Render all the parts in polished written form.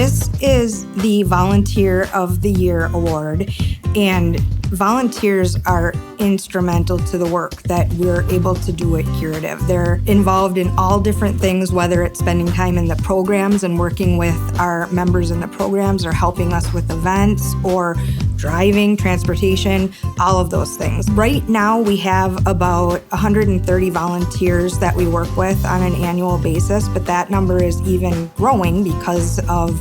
This is the Volunteer of the Year award, and volunteers are instrumental to the work that we're able to do at Curative. They're involved in all different things, whether it's spending time in the programs and working with our members in the programs, or helping us with events, or driving, transportation, all of those things. Right now, we have about 130 volunteers that we work with on an annual basis, but that number is even growing because of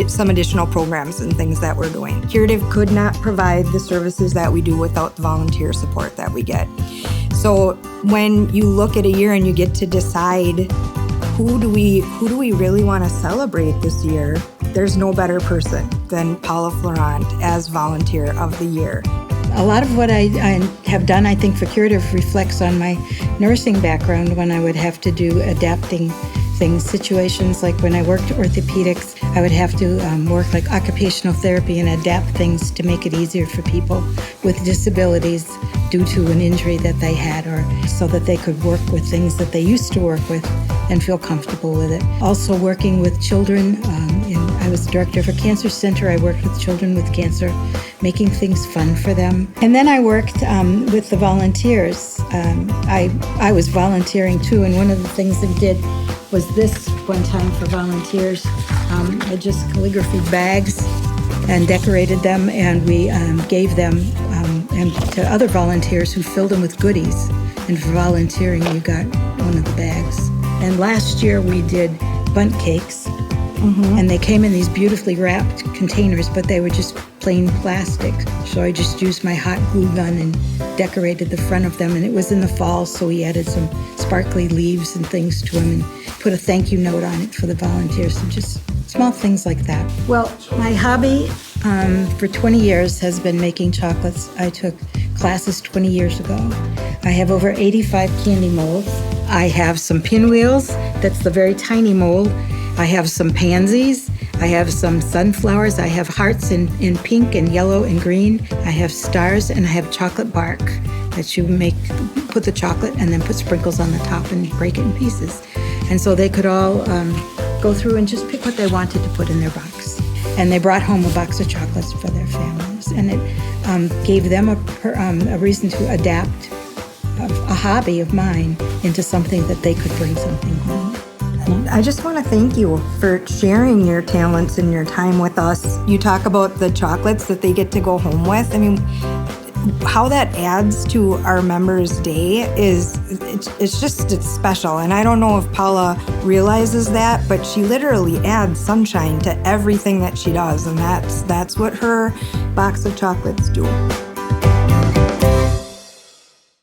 some additional programs and things that we're doing. Curative could not provide the services that we do without the volunteer support that we get. So when you look at a year and you get to decide who do we really want to celebrate this year, there's no better person than Paula Florent as Volunteer of the Year. A lot of what I have done, I think, for Curative reflects on my nursing background when I would have to do adapting things, situations like when I worked orthopedics, I would have to work like occupational therapy and adapt things to make it easier for people with disabilities due to an injury that they had, or so that they could work with things that they used to work with and feel comfortable with it. Also working with children, I was director of a cancer center. I worked with children with cancer, making things fun for them. And then I worked with the volunteers. I was volunteering too, and one of the things I did was this one time for volunteers. I just calligraphied bags and decorated them, and we gave them and to other volunteers who filled them with goodies. And for volunteering, you got one of the bags. And last year we did bundt cakes, and they came in these beautifully wrapped containers, but they were just plain plastic. So I just used my hot glue gun and decorated the front of them. And it was in the fall, so we added some sparkly leaves and things to them and put a thank you note on it for the volunteers. So just small things like that. Well, my hobby for 20 years has been making chocolates. I took classes 20 years ago. I have over 85 candy molds. I have some pinwheels. That's the very tiny mold. I have some pansies. I have some sunflowers. I have hearts in pink and yellow and green. I have stars, and I have chocolate bark that you put the chocolate and then put sprinkles on the top and break it in pieces. And so they could all go through and just pick what they wanted to put in their box. And they brought home a box of chocolates for their families. And it gave them a reason to adapt a hobby of mine into something that they could bring something home. I just want to thank you for sharing your talents and your time with us. You talk about the chocolates that they get to go home with. I mean, how that adds to our members' day it's special. And I don't know if Paula realizes that, but she literally adds sunshine to everything that she does. And that's what her box of chocolates do.